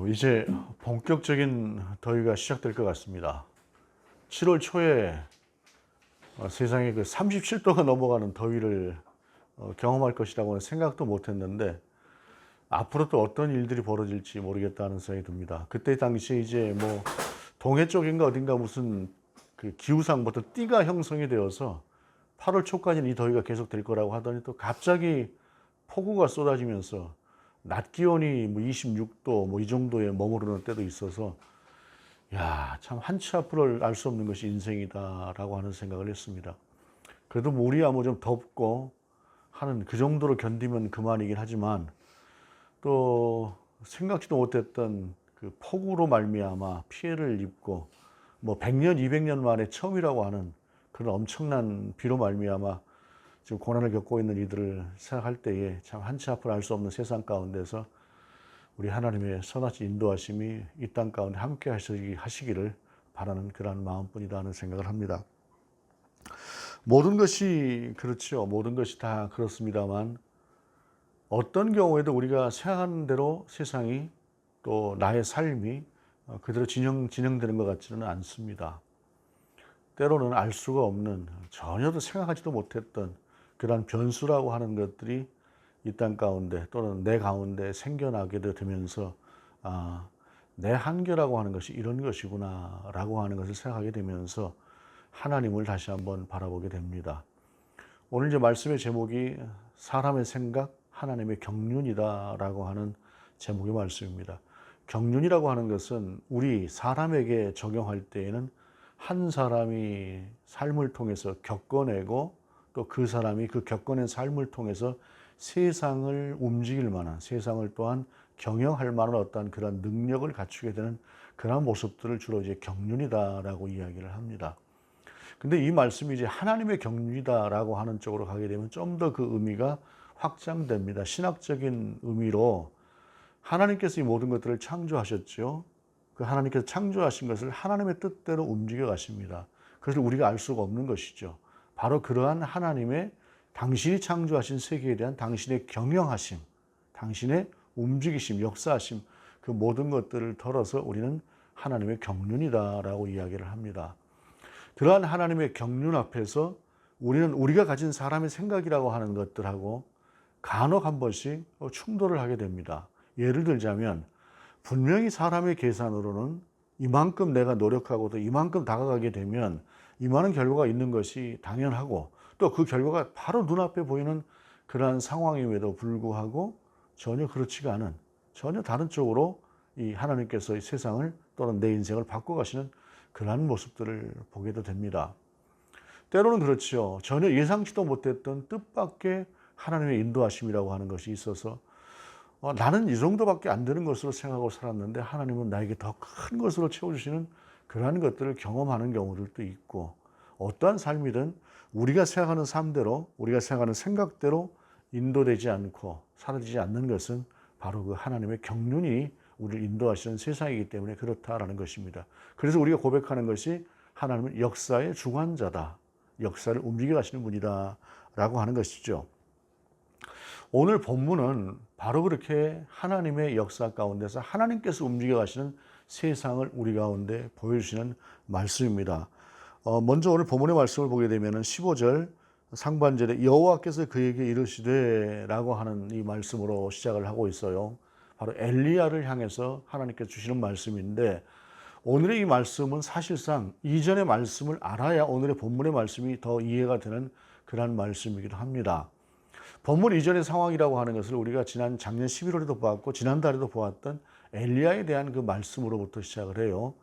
이제 본격적인 더위가 시작될 것 같습니다. 7월 초에 세상에 그 37도가 넘어가는 더위를 경험할 것이라고는 생각도 못 했는데, 앞으로 또 어떤 일들이 벌어질지 모르겠다는 생각이 듭니다. 그때 당시에 이제 뭐 동해 쪽인가 어딘가 무슨 그 기후상부터 띠가 형성이 되어서 8월 초까지는 이 더위가 계속 될 거라고 하더니 또 갑자기 폭우가 쏟아지면서 낮 기온이 뭐 26도 뭐 이 정도에 머무르는 때도 있어서, 야, 참 한치 앞을 알 수 없는 것이 인생이다라고 하는 생각을 했습니다. 그래도 뭐 우리야 뭐 좀 덥고 하는 그 정도로 견디면 그만이긴 하지만, 또 생각지도 못했던 그 폭우로 말미암아 피해를 입고 뭐 100년, 200년 만에 처음이라고 하는 그런 엄청난 비로 말미암아 지금 고난을 겪고 있는 이들을 생각할 때에 참 한치 앞을 알 수 없는 세상 가운데서 우리 하나님의 선하신 인도하심이 이 땅 가운데 함께 하시기를 바라는 그러한 마음뿐이다 하는 생각을 합니다. 모든 것이 그렇죠. 모든 것이 다 그렇습니다만, 어떤 경우에도 우리가 생각하는 대로 세상이 또 나의 삶이 그대로 진행되는 것 같지는 않습니다. 때로는 알 수가 없는, 전혀도 생각하지도 못했던 그러한 변수라고 하는 것들이 이 땅 가운데 또는 내 가운데 생겨나게 되면서, 내 한계라고 하는 것이 이런 것이구나 라고 하는 것을 생각하게 되면서 하나님을 다시 한번 바라보게 됩니다. 오늘 이제 말씀의 제목이 사람의 생각, 하나님의 경륜이다 라고 하는 제목의 말씀입니다. 경륜이라고 하는 것은 우리 사람에게 적용할 때에는 한 사람이 삶을 통해서 겪어내고 또 그 사람이 그 겪어낸 삶을 통해서 세상을 움직일 만한, 세상을 또한 경영할 만한 어떤 그런 능력을 갖추게 되는 그런 모습들을 주로 이제 경륜이다라고 이야기를 합니다. 근데 이 말씀이 이제 하나님의 경륜이다라고 하는 쪽으로 가게 되면 좀 더 그 의미가 확장됩니다. 신학적인 의미로 하나님께서 이 모든 것들을 창조하셨죠. 그 하나님께서 창조하신 것을 하나님의 뜻대로 움직여 가십니다. 그것을 우리가 알 수가 없는 것이죠. 바로 그러한 하나님의, 당신이 창조하신 세계에 대한 당신의 경영하심, 당신의 움직이심, 역사하심, 그 모든 것들을 덜어서 우리는 하나님의 경륜이다라고 이야기를 합니다. 그러한 하나님의 경륜 앞에서 우리는 우리가 가진 사람의 생각이라고 하는 것들하고 간혹 한 번씩 충돌을 하게 됩니다. 예를 들자면, 분명히 사람의 계산으로는 이만큼 내가 노력하고도 이만큼 다가가게 되면 이만한 결과가 있는 것이 당연하고, 또 그 결과가 바로 눈앞에 보이는 그러한 상황임에도 불구하고 전혀 그렇지가 않은, 전혀 다른 쪽으로 이 하나님께서 이 세상을 또는 내 인생을 바꿔가시는 그러한 모습들을 보게도 됩니다. 때로는 그렇죠. 전혀 예상치도 못했던 뜻밖의 하나님의 인도하심이라고 하는 것이 있어서, 나는 이 정도밖에 안 되는 것으로 생각하고 살았는데 하나님은 나에게 더 큰 것으로 채워주시는 그러한 것들을 경험하는 경우들도 있고, 어떠한 삶이든 우리가 생각하는 삶대로, 우리가 생각하는 생각대로 인도되지 않고 사라지지 않는 것은 바로 그 하나님의 경륜이 우리를 인도하시는 세상이기 때문에 그렇다라는 것입니다. 그래서 우리가 고백하는 것이 하나님은 역사의 중환자다, 역사를 움직여 가시는 분이다 라고 하는 것이죠. 오늘 본문은 바로 그렇게 하나님의 역사 가운데서 하나님께서 움직여 가시는 세상을 우리 가운데 보여주시는 말씀입니다. 먼저 오늘 본문의 말씀을 보게 되면 15절 상반절에 여호와께서 그에게 이르시되 라고 하는 이 말씀으로 시작을 하고 있어요. 바로 엘리야를 향해서 하나님께서 주시는 말씀인데, 오늘의 이 말씀은 사실상 이전의 말씀을 알아야 오늘의 본문의 말씀이 더 이해가 되는 그런 말씀이기도 합니다. 본문 이전의 상황이라고 하는 것을 우리가 작년 11월에도 보았고 지난달에도 보았던 엘리야에 대한 그 말씀으로부터 시작을 해요.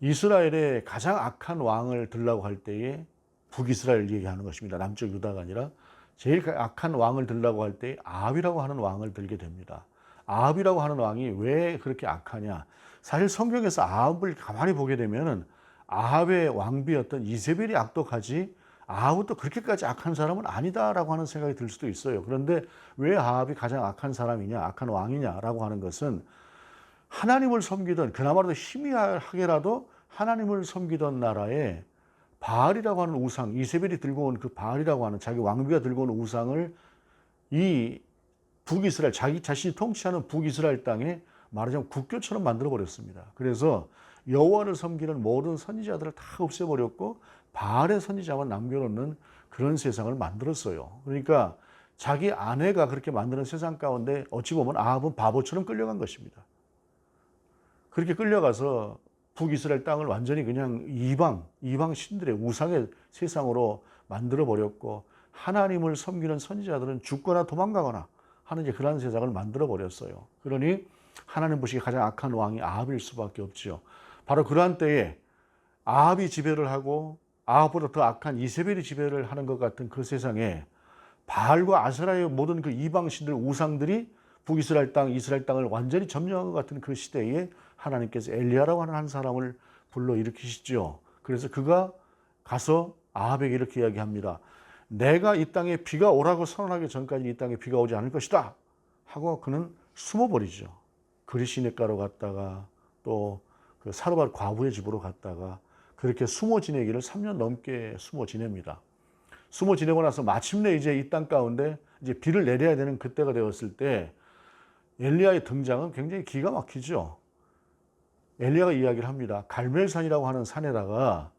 이스라엘의 가장 악한 왕을 들라고 할 때에 북이스라엘 얘기하는 것입니다. 남쪽 유다가 아니라 제일 악한 왕을 들라고 할 때에 아합이라고 하는 왕을 들게 됩니다. 아합이라고 하는 왕이 왜 그렇게 악하냐? 사실 성경에서 아합을 가만히 보게 되면은 아합의 왕비였던 이세벨이 악독하지 아합은 또 그렇게까지 악한 사람은 아니다라고 하는 생각이 들 수도 있어요. 그런데 왜 아합이 가장 악한 사람이냐, 악한 왕이냐라고 하는 것은 하나님을 섬기던, 그나마도 희미하게라도 하나님을 섬기던 나라에 바알이라고 하는 우상, 이세벨이 들고 온 그 바알이라고 하는 자기 왕비가 들고 온 우상을 이 북이스라엘, 자기 자신이 통치하는 북이스라엘 땅에 말하자면 국교처럼 만들어 버렸습니다. 그래서 여호와를 섬기는 모든 선지자들을 다 없애버렸고 바알의 선지자만 남겨놓는 그런 세상을 만들었어요. 그러니까 자기 아내가 그렇게 만드는 세상 가운데 어찌 보면 아합은 바보처럼 끌려간 것입니다. 그렇게 끌려가서 북이스라엘 땅을 완전히 그냥 이방 신들의 우상의 세상으로 만들어 버렸고 하나님을 섬기는 선지자들은 죽거나 도망가거나 하는 이제 그런 세상을 만들어 버렸어요. 그러니 하나님 보시기에 가장 악한 왕이 아합일 수밖에 없죠. 바로 그러한 때에 아합이 지배를 하고 아합보다 더 악한 이세벨이 지배를 하는 것 같은 그 세상에 바알과 아세라의 모든 그 이방신들 우상들이 북이스라엘 땅, 이스라엘 땅을 완전히 점령한 것 같은 그 시대에 하나님께서 엘리야라고 하는 한 사람을 불러 일으키시죠. 그래서 그가 가서 아합에게 이렇게 이야기합니다. 내가 이 땅에 비가 오라고 선언하기 전까지 이 땅에 비가 오지 않을 것이다 하고 그는 숨어버리죠. 그리시네가로 갔다가 또 그 사르밧 과부의 집으로 갔다가 그렇게 숨어 지내기를 3년 넘게 숨어 지냅니다. 숨어 지내고 나서 마침내 이제 이 땅 가운데 이제 비를 내려야 되는 그때가 되었을 때 엘리야의 등장은 굉장히 기가 막히죠. 엘리야가 이야기를 합니다. 갈멜산이라고 하는 산에다가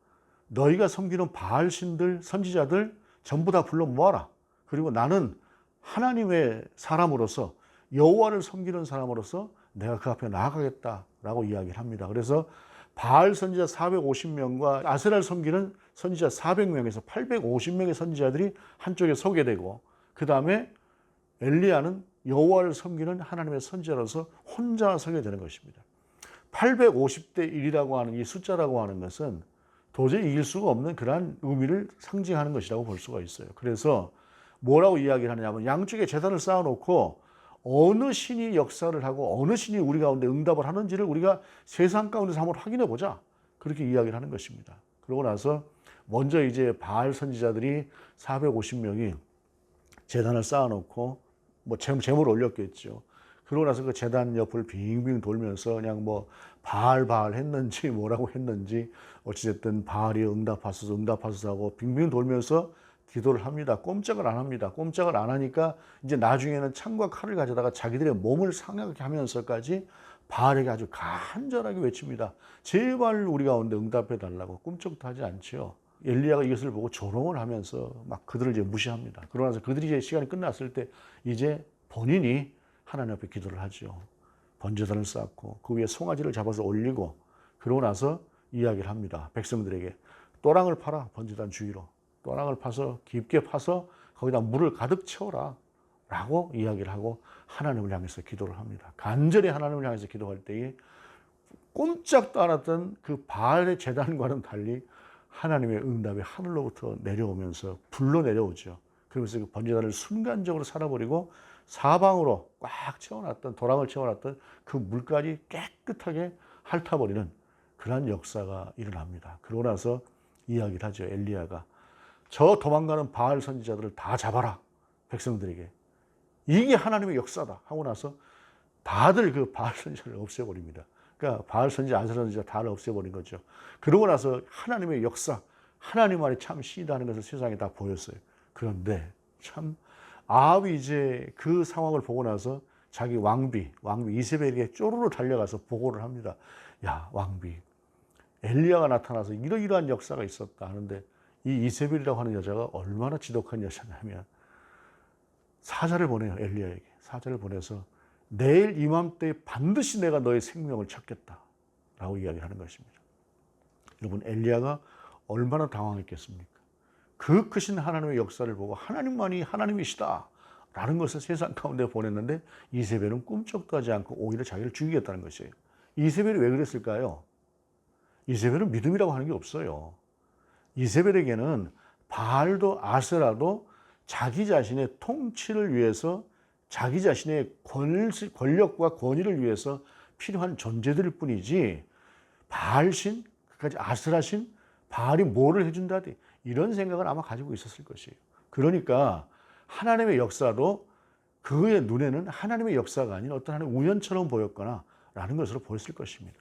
너희가 섬기는 바알 신들, 선지자들 전부 다 불러 모아라. 그리고 나는 하나님의 사람으로서 여호와를 섬기는 사람으로서 내가 그 앞에 나아가겠다라고 이야기를 합니다. 그래서 바알 선지자 450명과 아세라를 섬기는 선지자 400명에서 850명의 선지자들이 한쪽에 서게 되고 그 다음에 엘리야는 여호와를 섬기는 하나님의 선지자로서 혼자 서게 되는 것입니다. 850대 1이라고 하는 이 숫자라고 하는 것은 도저히 이길 수가 없는 그러한 의미를 상징하는 것이라고 볼 수가 있어요. 그래서 뭐라고 이야기를 하느냐면 양쪽에 제단을 쌓아놓고 어느 신이 역사를 하고 어느 신이 우리 가운데 응답을 하는지를 우리가 세상 가운데서 한번 확인해 보자. 그렇게 이야기를 하는 것입니다. 그러고 나서 먼저 이제 바알 선지자들이 450명이 제단을 쌓아놓고 뭐 제물을 올렸겠죠. 그러고 나서 그 제단 옆을 빙빙 돌면서 그냥 뭐 바알 했는지 뭐라고 했는지 어찌됐든 바알이 응답하소서 하고 빙빙 돌면서 기도를 합니다. 꼼짝을 안 합니다. 꼼짝을 안 하니까 이제 나중에는 창과 칼을 가져다가 자기들의 몸을 상하게 하면서까지 바알에게 아주 간절하게 외칩니다. 제발 우리 가운데 응답해 달라고. 꿈쩍도 하지 않지요. 엘리야가 이것을 보고 조롱을 하면서 막 그들을 이제 무시합니다. 그러고 나서 그들이 이제 시간이 끝났을 때 이제 본인이 하나님 앞에 기도를 하죠. 번제단을 쌓고 그 위에 송아지를 잡아서 올리고 그러고 나서 이야기를 합니다. 백성들에게 또랑을 파라. 번제단 주위로. 또랑을 파서 깊게 파서 거기다 물을 가득 채워라 라고 이야기를 하고 하나님을 향해서 기도를 합니다. 간절히 하나님을 향해서 기도할 때에 꼼짝도 않았던 그 바알의 제단과는 달리 하나님의 응답이 하늘로부터 내려오면서 불로 내려오죠. 그러면서 그 번제단을 순간적으로 살아버리고 사방으로 꽉 채워놨던 도랑을 채워놨던 그 물까지 깨끗하게 핥아버리는 그러한 역사가 일어납니다. 그러고 나서 이야기를 하죠. 엘리야가 저 도망가는 바알 선지자들을 다 잡아라. 백성들에게. 이게 하나님의 역사다 하고 나서 다들 그 바알 선지자를 없애버립니다. 그러니까 바알 선지자, 아세라 선지자 다를 없애버린 거죠. 그러고 나서 하나님의 역사, 하나님 안에 참 신이라는 것을 세상에 다 보였어요. 그런데 참 아합이 이제 그 상황을 보고 나서 자기 왕비 이세벨에게 쪼르르 달려가서 보고를 합니다. 야, 왕비, 엘리야가 나타나서 이러이러한 역사가 있었다 하는데 이 이세벨이라고 하는 여자가 얼마나 지독한 여자냐면 사자를 보내요. 엘리야에게. 사자를 보내서 내일 이맘때 반드시 내가 너의 생명을 찾겠다라고 이야기를 하는 것입니다. 여러분, 엘리야가 얼마나 당황했겠습니까? 그 크신 하나님의 역사를 보고 하나님만이 하나님이시다라는 것을 세상 가운데 보냈는데 이세벨은 꿈쩍도 하지 않고 오히려 자기를 죽이겠다는 것이에요. 이세벨이 왜 그랬을까요? 이세벨은 믿음이라고 하는 게 없어요. 이세벨에게는 바알도 아세라도 자기 자신의 통치를 위해서 자기 자신의 권력과 권위를 위해서 필요한 존재들일 뿐이지 바알신, 그까지 아세라신, 바알이 뭐를 해준다지 이런 생각을 아마 가지고 있었을 것이에요. 그러니까 하나님의 역사도 그의 눈에는 하나님의 역사가 아닌 어떤 하나의 우연처럼 보였거나 라는 것으로 보였을 것입니다.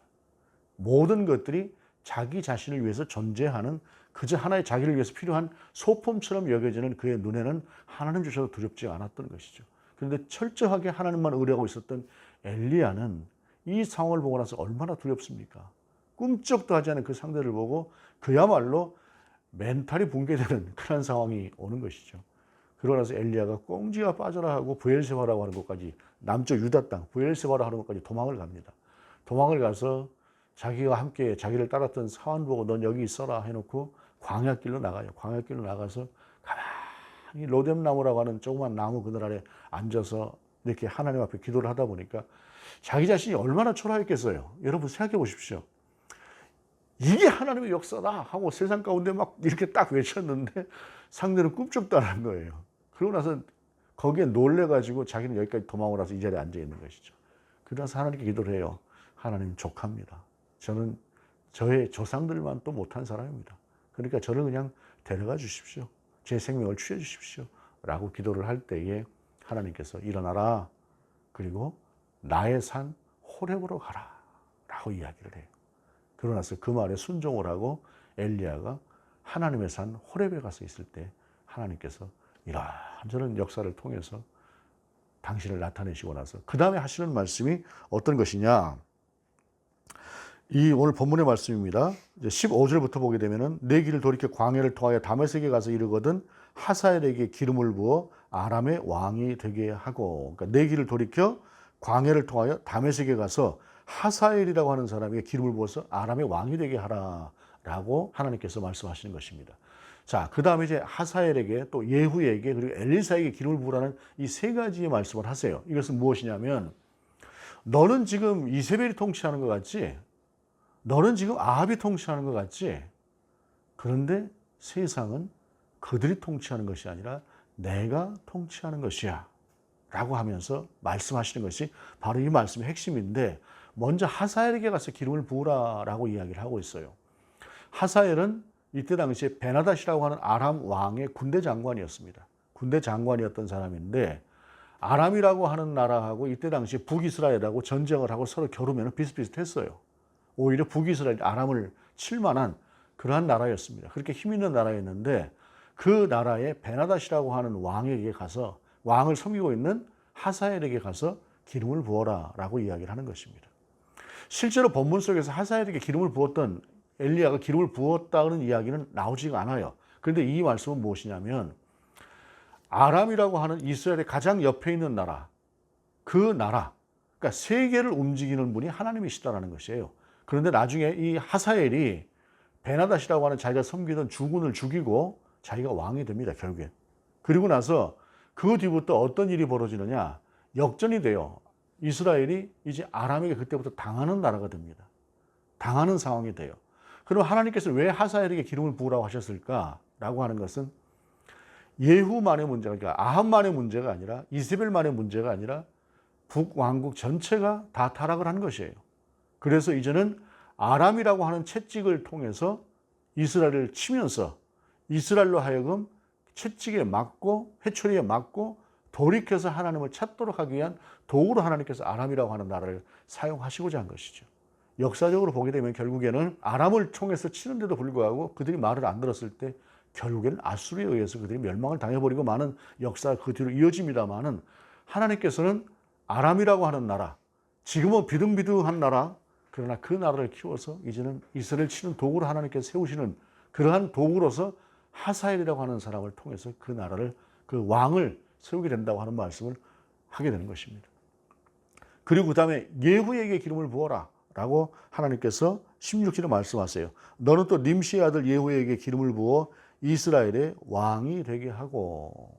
모든 것들이 자기 자신을 위해서 존재하는 그저 하나의 자기를 위해서 필요한 소품처럼 여겨지는 그의 눈에는 하나님조차도 두렵지 않았던 것이죠. 그런데 철저하게 하나님만 의뢰하고 있었던 엘리야는 이 상황을 보고 나서 얼마나 두렵습니까? 꿈쩍도 하지 않은 그 상대를 보고 그야말로 멘탈이 붕괴되는 그런 상황이 오는 것이죠. 그러고 나서 엘리야가 꽁지가 빠져라 하고 브엘세바라고 하는 곳까지, 남쪽 유다 땅 브엘세바라 하는 곳까지 도망을 갑니다. 도망을 가서 자기가 함께 자기를 따랐던 사환 보고 넌 여기 있어라 해놓고 광야길로 나가요. 광야길로 나가서 가만히 로뎀나무라고 하는 조그만 나무 그늘 아래 앉아서 이렇게 하나님 앞에 기도를 하다 보니까 자기 자신이 얼마나 초라했겠어요. 여러분 생각해 보십시오. 이게 하나님의 역사다 하고 세상 가운데 막 이렇게 딱 외쳤는데 상대는 꿈쩍도 안 한 거예요. 그러고 나서 거기에 놀래가지고 자기는 여기까지 도망을 와서 이 자리에 앉아 있는 것이죠. 그러면서 하나님께 기도를 해요. 하나님 족합니다. 저는 저의 조상들만 또 못한 사람입니다. 그러니까 저를 그냥 데려가 주십시오. 제 생명을 취해 주십시오. 라고 기도를 할 때에 하나님께서 일어나라. 그리고 나의 산 호렙으로 가라. 라고 이야기를 해요. 그러고 나서 그 말에 순종을 하고 엘리야가 하나님의 산 호렙에 가서 있을 때 하나님께서 이런저런 역사를 통해서 당신을 나타내시고 나서 그 다음에 하시는 말씀이 어떤 것이냐. 이 오늘 본문의 말씀입니다. 이제 15절부터 보게 되면은 내 길을 돌이켜 광야를 통하여 다메섹에 가서 이르거든 하사엘에게 기름을 부어 아람의 왕이 되게 하고. 그러니까 내 길을 돌이켜 광야를 통하여 다메섹에 가서 하사엘이라고 하는 사람에게 기름을 부어서 아람의 왕이 되게 하라라고 하나님께서 말씀하시는 것입니다. 자, 그 다음에 이제 하사엘에게 또 예후에게 그리고 엘리사에게 기름을 부으라는 이 세 가지의 말씀을 하세요. 이것은 무엇이냐면 너는 지금 이세벨이 통치하는 것 같지? 너는 지금 아합이 통치하는 것 같지? 그런데 세상은 그들이 통치하는 것이 아니라 내가 통치하는 것이야 라고 하면서 말씀하시는 것이 바로 이 말씀의 핵심인데, 먼저 하사엘에게 가서 기름을 부으라라고 이야기를 하고 있어요. 하사엘은 이때 당시에 베나닷이라고 하는 아람 왕의 군대 장관이었습니다. 군대 장관이었던 사람인데 아람이라고 하는 나라하고 이때 당시에 북이스라엘하고 전쟁을 하고 서로 겨루면 비슷비슷했어요. 오히려 북이스라엘 아람을 칠 만한 그러한 나라였습니다. 그렇게 힘 있는 나라였는데 그 나라의 베나닷이라고 하는 왕에게 가서, 왕을 섬기고 있는 하사엘에게 가서 기름을 부어라 라고 이야기를 하는 것입니다. 실제로 본문 속에서 하사엘에게 기름을 부었던, 엘리야가 기름을 부었다는 이야기는 나오지가 않아요. 그런데 이 말씀은 무엇이냐면 아람이라고 하는 이스라엘의 가장 옆에 있는 나라, 그 나라, 그러니까 세계를 움직이는 분이 하나님이시다라는 것이에요. 그런데 나중에 이 하사엘이 베나닷이라고 하는 자기가 섬기던 주군을 죽이고 자기가 왕이 됩니다, 결국엔. 그리고 나서 그 뒤부터 어떤 일이 벌어지느냐, 역전이 돼요. 이스라엘이 이제 아람에게 그때부터 당하는 나라가 됩니다. 당하는 상황이 돼요. 그럼 하나님께서 왜 하사엘에게 기름을 부으라고 하셨을까라고 하는 것은 예후만의 문제가, 그러니까 아합만의 문제가 아니라 이세벨만의 문제가 아니라 북왕국 전체가 다 타락을 한 것이에요. 그래서 이제는 아람이라고 하는 채찍을 통해서 이스라엘을 치면서 이스라엘로 하여금 채찍에 맞고 회초리에 맞고 돌이켜서 하나님을 찾도록 하기 위한 도구로 하나님께서 아람이라고 하는 나라를 사용하시고자 한 것이죠. 역사적으로 보게 되면 결국에는 아람을 통해서 치는데도 불구하고 그들이 말을 안 들었을 때 결국에는 아수르에 의해서 그들이 멸망을 당해버리고 많은 역사가 그 뒤로 이어집니다마는 하나님께서는 아람이라고 하는 나라, 지금은 비등비등한 나라, 그러나 그 나라를 키워서 이제는 이스라엘 치는 도구로 하나님께서 세우시는 그러한 도구로서 하사엘이라고 하는 사람을 통해서 그 나라를, 그 왕을 세우게 된다고 하는 말씀을 하게 되는 것입니다. 그리고 그 다음에 예후에게 기름을 부어라 라고 하나님께서 16절에 말씀하세요. 너는 또 님시의 아들 예후에게 기름을 부어 이스라엘의 왕이 되게 하고.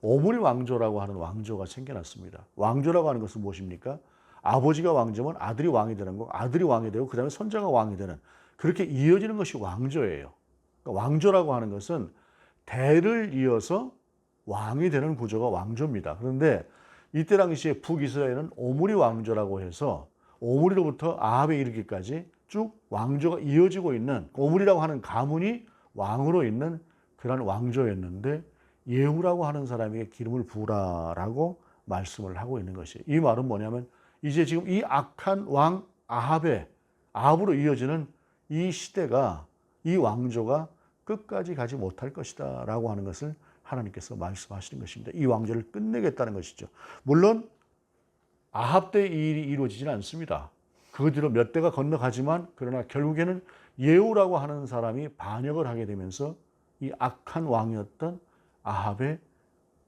오므리 왕조라고 하는 왕조가 생겨났습니다. 왕조라고 하는 것은 무엇입니까? 아버지가 왕조면 아들이 왕이 되는 거, 아들이 왕이 되고 그 다음에 손자가 왕이 되는, 그렇게 이어지는 것이 왕조예요. 그러니까 왕조라고 하는 것은 대를 이어서 왕이 되는 구조가 왕조입니다. 그런데 이때 당시에 북이스라엘은 오므리 왕조라고 해서 오므리로부터 아합에 이르기까지 쭉 왕조가 이어지고 있는, 오므리라고 하는 가문이 왕으로 있는 그런 왕조였는데 예후라고 하는 사람에게 기름을 부으라라고 말씀을 하고 있는 것이에요. 이 말은 뭐냐면 이제 지금 이 악한 왕 아합으로 이어지는 이 시대가, 이 왕조가 끝까지 가지 못할 것이다 라고 하는 것을 하나님께서 말씀하시는 것입니다. 이 왕조를 끝내겠다는 것이죠. 물론 아합 때 이 일이 이루어지지는 않습니다. 그 뒤로 몇 대가 건너가지만 그러나 결국에는 예후라고 하는 사람이 반역을 하게 되면서 이 악한 왕이었던 아합의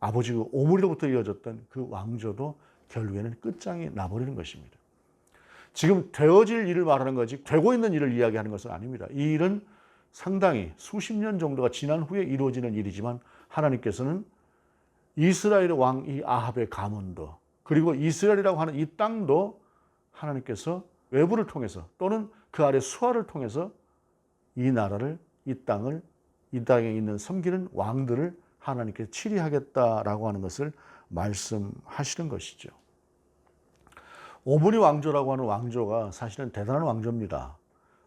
아버지 오므리로부터 이어졌던 그 왕조도 결국에는 끝장이 나버리는 것입니다. 지금 되어질 일을 말하는 거지 되고 있는 일을 이야기하는 것은 아닙니다. 이 일은 상당히 수십 년 정도가 지난 후에 이루어지는 일이지만 하나님께서는 이스라엘의 왕 이 아합의 가문도 그리고 이스라엘이라고 하는 이 땅도 하나님께서 외부를 통해서 또는 그 아래 수하를 통해서 이 나라를 이 땅을 이 땅에 있는 섬기는 왕들을 하나님께 치리하겠다라고 하는 것을 말씀하시는 것이죠. 오므리 왕조라고 하는 왕조가 사실은 대단한 왕조입니다.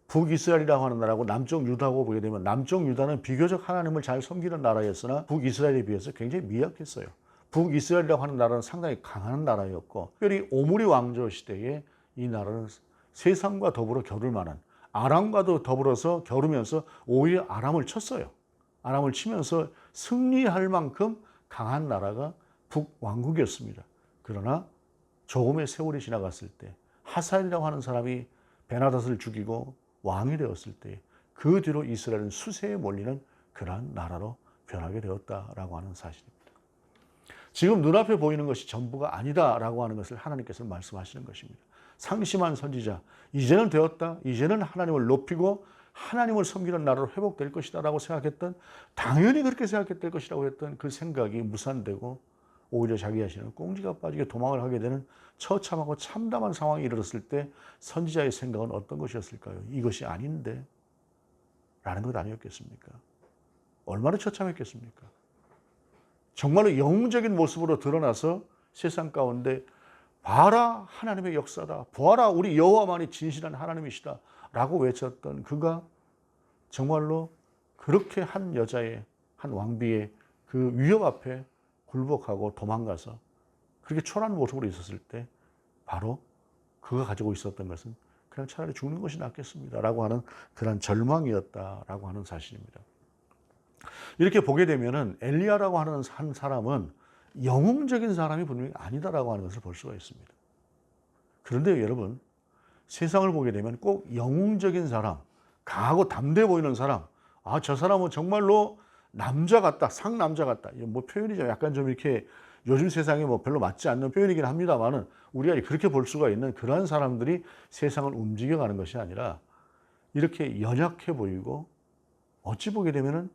북이스라엘이라고 하는 나라고 남쪽 유다고 보게 되면 남쪽 유다는 비교적 하나님을 잘 섬기는 나라였으나 북이스라엘에 비해서 굉장히 미약했어요. 북이스라엘이라고 하는 나라는 상당히 강한 나라였고 특별히 오므리 왕조 시대에 이 나라는 세상과 더불어 겨룰 만한 아람과도 더불어서 겨루면서 오히려 아람을 쳤어요. 아람을 치면서 승리할 만큼 강한 나라가 북왕국이었습니다. 그러나 조금의 세월이 지나갔을 때 하사엘이라고 하는 사람이 베나닷을 죽이고 왕이 되었을 때 그 뒤로 이스라엘은 수세에 몰리는 그러한 나라로 변하게 되었다라고 하는 사실입니다. 지금 눈앞에 보이는 것이 전부가 아니다라고 하는 것을 하나님께서 말씀하시는 것입니다. 상심한 선지자, 이제는 되었다. 이제는 하나님을 높이고 하나님을 섬기는 나라로 회복될 것이다 라고 생각했던, 당연히 그렇게 생각될 것이라고 했던 그 생각이 무산되고 오히려 자기 자신은 꽁지가 빠지게 도망을 하게 되는 처참하고 참담한 상황이 이르렀을 때 선지자의 생각은 어떤 것이었을까요? 이것이 아닌데 라는 것 아니었겠습니까? 얼마나 처참했겠습니까? 정말로 영웅적인 모습으로 드러나서 세상 가운데 봐라 하나님의 역사다. 보아라 우리 여호와만이 진실한 하나님이시다 라고 외쳤던 그가 정말로 그렇게 한 여자의 한 왕비의 그 위협 앞에 굴복하고 도망가서 그렇게 초라한 모습으로 있었을 때 바로 그가 가지고 있었던 것은 그냥 차라리 죽는 것이 낫겠습니다 라고 하는 그런 절망이었다라고 하는 사실입니다. 이렇게 보게 되면은 엘리야라고 하는 한 사람은 영웅적인 사람이 분명히 아니다라고 하는 것을 볼 수가 있습니다. 그런데 여러분, 세상을 보게 되면 꼭 영웅적인 사람, 강하고 담대해 보이는 사람, 아, 저 사람은 정말로 남자 같다, 상남자 같다. 뭐 표현이 좀 약간 좀 이렇게 요즘 세상에 뭐 별로 맞지 않는 표현이긴 합니다만은 우리가 그렇게 볼 수가 있는 그러한 사람들이 세상을 움직여가는 것이 아니라 이렇게 연약해 보이고 어찌 보게 되면은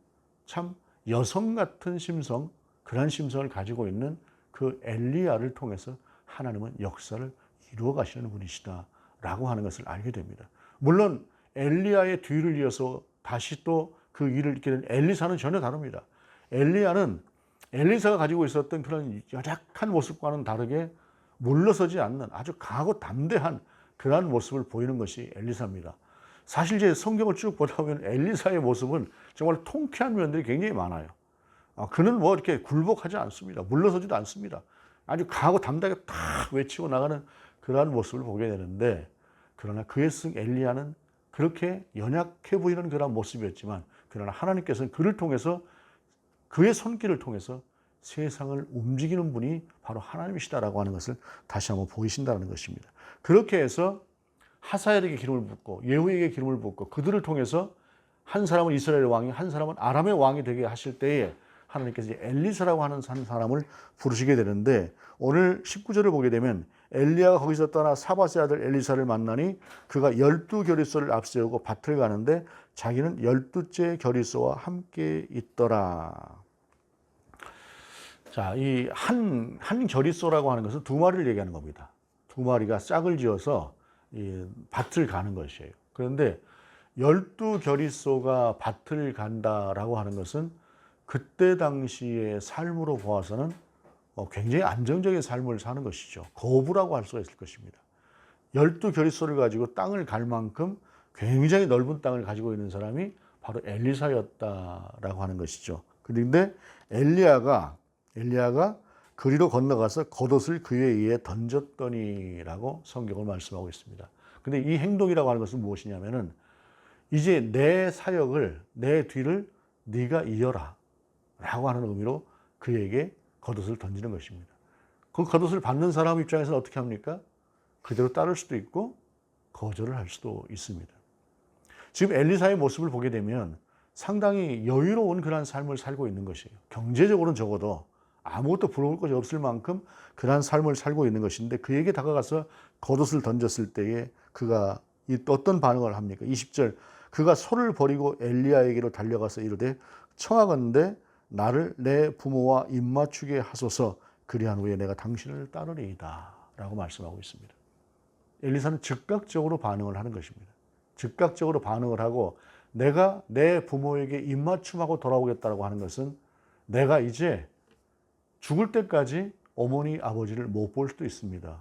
참 여성 같은 심성, 그런 심성을 가지고 있는 그 엘리야를 통해서 하나님은 역사를 이루어 가시는 분이시다라고 하는 것을 알게 됩니다. 물론 엘리야의 뒤를 이어서 다시 또 그 일을 있게 된 엘리사는 전혀 다릅니다. 엘리야는 엘리사가 가지고 있었던 그런 열악한 모습과는 다르게 물러서지 않는 아주 강하고 담대한 그러한 모습을 보이는 것이 엘리사입니다. 사실 이제 성경을 쭉 보다 보면 엘리사의 모습은 정말 통쾌한 면들이 굉장히 많아요. 그는 뭐 이렇게 굴복하지 않습니다. 물러서지도 않습니다. 아주 강하고 담대하게 탁 외치고 나가는 그러한 모습을 보게 되는데, 그러나 그의 승 엘리야는 그렇게 연약해 보이는 그런 모습이었지만, 그러나 하나님께서는 그를 통해서 그의 손길을 통해서 세상을 움직이는 분이 바로 하나님이시다라고 하는 것을 다시 한번 보이신다는 것입니다. 그렇게 해서 하사엘에게 기름을 붓고 예후에게 기름을 붓고 그들을 통해서 한 사람은 이스라엘 왕이 한 사람은 아람의 왕이 되게 하실 때에 하나님께서 이제 엘리사라고 하는 한 사람을 부르시게 되는데, 오늘 19절을 보게 되면 엘리야가 거기서 떠나 사밧의 아들 엘리사를 만나니 그가 12겨리소를 앞세우고 밭을 가는데 자기는 12째 겨리소와 함께 있더라. 자, 이 한 겨리소라고 하는 것은 두 마리를 얘기하는 겁니다. 두 마리가 짝을 지어서 이 밭을 가는 것이에요. 그런데 12겨리소가 밭을 간다라고 하는 것은 그때 당시의 삶으로 보아서는 굉장히 안정적인 삶을 사는 것이죠. 거부라고 할 수가 있을 것입니다. 12겨리소를 가지고 땅을 갈 만큼 굉장히 넓은 땅을 가지고 있는 사람이 바로 엘리사였다라고 하는 것이죠. 그런데 엘리야가 그리로 건너가서 겉옷을 그에 의해 던졌더니라고 성경을 말씀하고 있습니다. 근데 이 행동이라고 하는 것은 무엇이냐면은 이제 내 사역을, 내 뒤를 네가 이어라 라고 하는 의미로 그에게 겉옷을 던지는 것입니다. 그 겉옷을 받는 사람 입장에서는 어떻게 합니까? 그대로 따를 수도 있고 거절을 할 수도 있습니다. 지금 엘리사의 모습을 보게 되면 상당히 여유로운 그런 삶을 살고 있는 것이에요. 경제적으로는 적어도 아무것도 부러울 것이 없을 만큼 그러한 삶을 살고 있는 것인데, 그에게 다가가서 겉옷을 던졌을 때에 그가 어떤 반응을 합니까? 20절, 그가 소를 버리고 엘리야에게로 달려가서 이르되 청하건대 나를 내 부모와 입맞추게 하소서, 그리한 후에 내가 당신을 따르리이다 라고 말씀하고 있습니다. 엘리사는 즉각적으로 반응을 하는 것입니다. 즉각적으로 반응을 하고, 내가 내 부모에게 입맞춤하고 돌아오겠다고 하는 것은 내가 이제 죽을 때까지 어머니 아버지를 못 볼 수도 있습니다.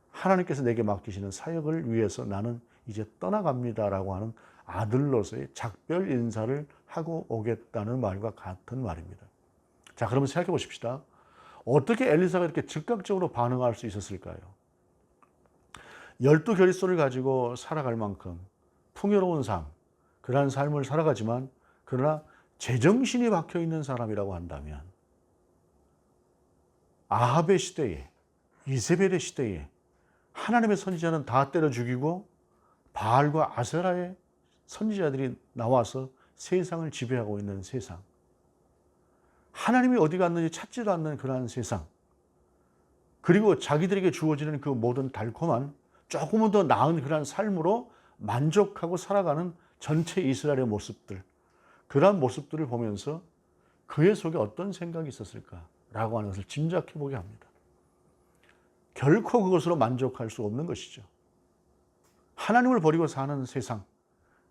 하나님께서 내게 맡기시는 사역을 위해서 나는 이제 떠나갑니다라고 하는 아들로서의 작별 인사를 하고 오겠다는 말과 같은 말입니다. 자, 그러면 생각해 보십시다. 어떻게 엘리사가 이렇게 즉각적으로 반응할 수 있었을까요? 12결의소를 가지고 살아갈 만큼 풍요로운 삶, 그러한 삶을 살아가지만, 그러나 제정신이 박혀 있는 사람이라고 한다면, 아합의 시대에, 이세벨의 시대에 하나님의 선지자는 다 때려 죽이고 바알과 아세라의 선지자들이 나와서 세상을 지배하고 있는 세상, 하나님이 어디 갔는지 찾지도 않는 그러한 세상, 그리고 자기들에게 주어지는 그 모든 달콤한 조금은 더 나은 그러한 삶으로 만족하고 살아가는 전체 이스라엘의 모습들, 그러한 모습들을 보면서 그의 속에 어떤 생각이 있었을까라고 하는 것을 짐작해 보게 합니다. 결코 그것으로 만족할 수 없는 것이죠. 하나님을 버리고 사는 세상,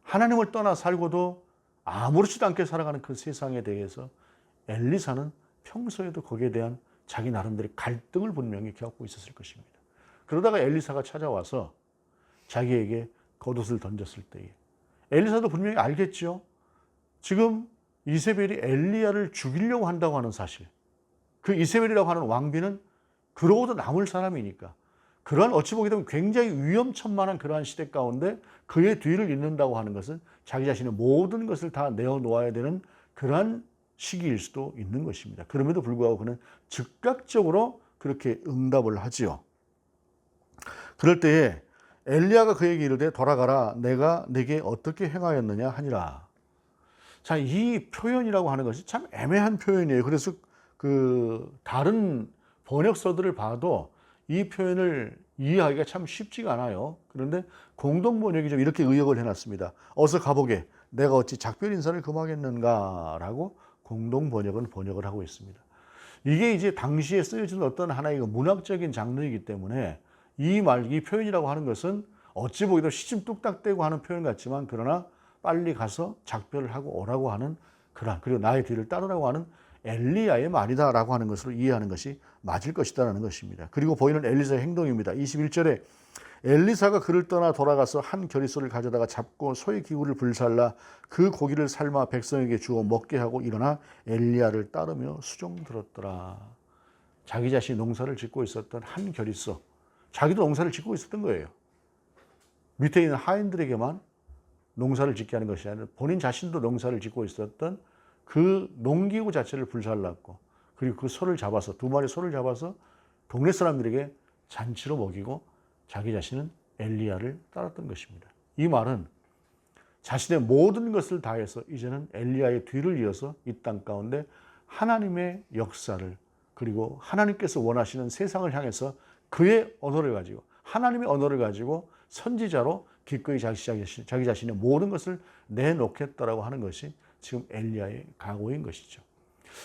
하나님을 떠나 살고도 아무렇지도 않게 살아가는 그 세상에 대해서 엘리사는 평소에도 거기에 대한 자기 나름대로 갈등을 분명히 겪고 있었을 것입니다. 그러다가 엘리사가 찾아와서 자기에게 겉옷을 던졌을 때에 엘리사도 분명히 알겠죠. 지금 이세벨이 엘리야를 죽이려고 한다고 하는 사실, 그 이세벨이라고 하는 왕비는 그러고도 남을 사람이니까, 그러한 어찌 보게 되면 굉장히 위험천만한 그러한 시대 가운데 그의 뒤를 잇는다고 하는 것은 자기 자신의 모든 것을 다 내어놓아야 되는 그러한 시기일 수도 있는 것입니다. 그럼에도 불구하고 그는 즉각적으로 그렇게 응답을 하지요. 그럴 때에 엘리야가 그에게 이르되 돌아가라, 내가 네게 어떻게 행하였느냐 하니라. 자, 이 표현이라고 하는 것이 참 애매한 표현이에요. 그래서 그 다른 번역서들을 봐도 이 표현을 이해하기가 참 쉽지가 않아요. 그런데 공동 번역이 좀 이렇게 의역을 해놨습니다. 어서 가보게, 내가 어찌 작별 인사를 금하겠는가라고 공동 번역은 번역을 하고 있습니다. 이게 이제 당시에 쓰여진 어떤 하나의 문학적인 장르이기 때문에 이 표현이라고 하는 것은 어찌 보기도 시침 뚝딱대고 하는 표현 같지만, 그러나 빨리 가서 작별을 하고 오라고 하는 그리고 나의 뒤를 따르라고 하는 엘리야의 말이다라고 하는 것으로 이해하는 것이 맞을 것이다라는 것입니다. 그리고 보이는 엘리사의 행동입니다. 21절에 엘리사가 그를 떠나 돌아가서 한 결의소를 가져다가 잡고 소의 기구를 불살라 그 고기를 삶아 백성에게 주어 먹게 하고 일어나 엘리야를 따르며 수종 들었더라. 자기 자신이 농사를 짓고 있었던 한 결의소, 자기도 농사를 짓고 있었던 거예요. 밑에 있는 하인들에게만 농사를 짓게 하는 것이 아니라 본인 자신도 농사를 짓고 있었던 그 농기구 자체를 불살랐고, 그리고 그 소를 잡아서, 2마리 소를 잡아서 동네 사람들에게 잔치로 먹이고 자기 자신은 엘리야를 따랐던 것입니다. 이 말은 자신의 모든 것을 다해서 이제는 엘리야의 뒤를 이어서 이 땅 가운데 하나님의 역사를, 그리고 하나님께서 원하시는 세상을 향해서 그의 언어를 가지고, 하나님의 언어를 가지고 선지자로 기꺼이 자기 자신의 모든 것을 내놓겠다라고 하는 것이 지금 엘리야의 각오인 것이죠.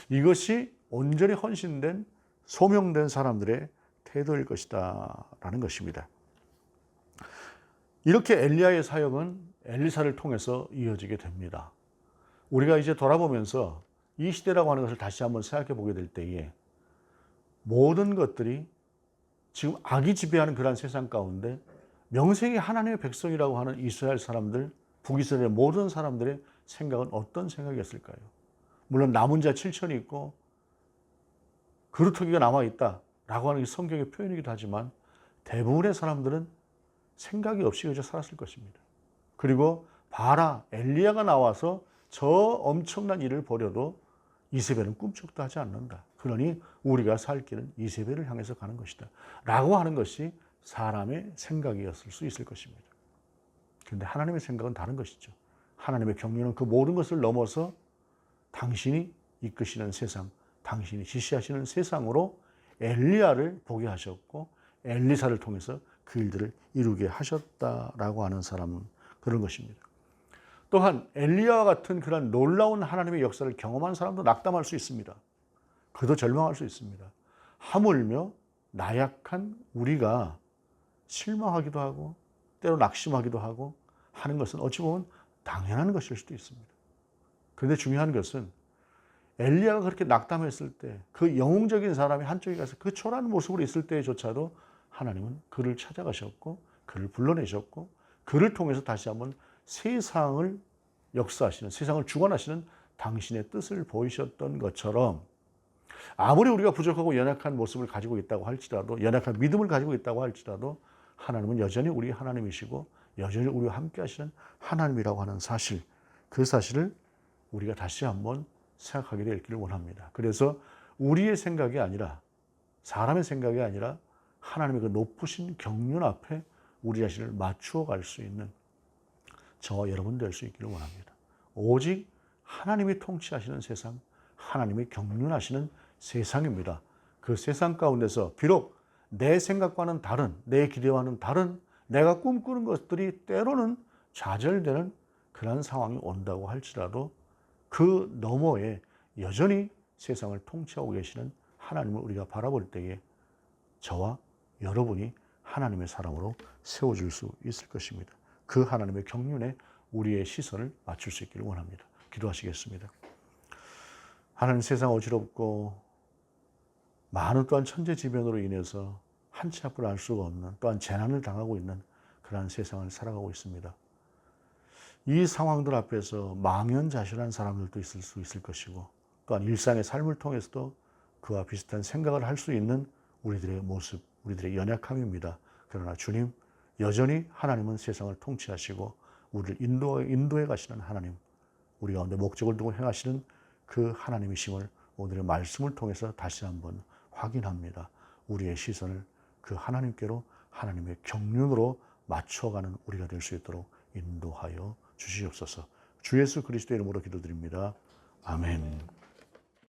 이것이 온전히 헌신된, 소명된 사람들의 태도일 것이다 라는 것입니다. 이렇게 엘리야의 사역은 엘리사를 통해서 이어지게 됩니다. 우리가 이제 돌아보면서 이 시대라고 하는 것을 다시 한번 생각해 보게 될 때에 모든 것들이 지금 악이 지배하는 그러한 세상 가운데 명색이 하나님의 백성이라고 하는 이스라엘 사람들, 북이스라엘의 모든 사람들의 생각은 어떤 생각이었을까요? 물론 남은 자 7천이 있고 그루터기가 남아있다라고 하는 게 성경의 표현이기도 하지만 대부분의 사람들은 생각이 없이 그저 살았을 것입니다. 그리고 바라, 엘리야가 나와서 저 엄청난 일을 벌여도 이세벨은 꿈쩍도 하지 않는다. 그러니 우리가 살 길은 이세벨을 향해서 가는 것이다. 라고 하는 것이 사람의 생각이었을 수 있을 것입니다. 그런데 하나님의 생각은 다른 것이죠. 하나님의 경륜은 그 모든 것을 넘어서 당신이 이끄시는 세상, 당신이 지시하시는 세상으로 엘리야를 보게 하셨고 엘리사를 통해서 그 일들을 이루게 하셨다라고 하는 사람은 그런 것입니다. 또한 엘리야와 같은 그런 놀라운 하나님의 역사를 경험한 사람도 낙담할 수 있습니다. 그도 절망할 수 있습니다. 하물며 나약한 우리가 실망하기도 하고 때로 낙심하기도 하고 하는 것은 어찌 보면 당연한 것일 수도 있습니다. 그런데 중요한 것은 엘리야가 그렇게 낙담했을 때 그 영웅적인 사람이 한쪽에 가서 그 초라한 모습으로 있을 때조차도 하나님은 그를 찾아가셨고 그를 불러내셨고 그를 통해서 다시 한번 세상을 역사하시는, 세상을 주관하시는 당신의 뜻을 보이셨던 것처럼 아무리 우리가 부족하고 연약한 모습을 가지고 있다고 할지라도, 연약한 믿음을 가지고 있다고 할지라도 하나님은 여전히 우리 하나님이시고 여전히 우리와 함께 하시는 하나님이라고 하는 사실, 그 사실을 우리가 다시 한번 생각하게 되기를 원합니다. 그래서 우리의 생각이 아니라, 사람의 생각이 아니라 하나님의 그 높으신 경륜 앞에 우리 자신을 맞추어 갈 수 있는 저와 여러분 될 수 있기를 원합니다. 오직 하나님이 통치하시는 세상, 하나님이 경륜하시는 세상입니다. 그 세상 가운데서 비록 내 생각과는 다른, 내 기대와는 다른, 내가 꿈꾸는 것들이 때로는 좌절되는 그런 상황이 온다고 할지라도 그 너머에 여전히 세상을 통치하고 계시는 하나님을 우리가 바라볼 때에 저와 여러분이 하나님의 사람으로 세워질 수 있을 것입니다. 그 하나님의 경륜에 우리의 시선을 맞출 수 있기를 원합니다. 기도하시겠습니다. 하나님, 세상 어지럽고 많은 또한 천재지변으로 인해서 한치 앞을 알 수가 없는, 또한 재난을 당하고 있는 그러한 세상을 살아가고 있습니다. 이 상황들 앞에서 망연자실한 사람들도 있을 수 있을 것이고 또한 일상의 삶을 통해서도 그와 비슷한 생각을 할 수 있는 우리들의 모습, 우리들의 연약함입니다. 그러나 주님, 여전히 하나님은 세상을 통치하시고 우리를 인도해 가시는 하나님, 우리 가운데 목적을 두고 행하시는 그 하나님이심을 오늘의 말씀을 통해서 다시 한번 확인합니다. 우리의 시선을 그 하나님께로, 하나님의 경륜으로 맞춰가는 우리가 될 수 있도록 인도하여 주시옵소서. 주 예수 그리스도의 이름으로 기도드립니다. 아멘.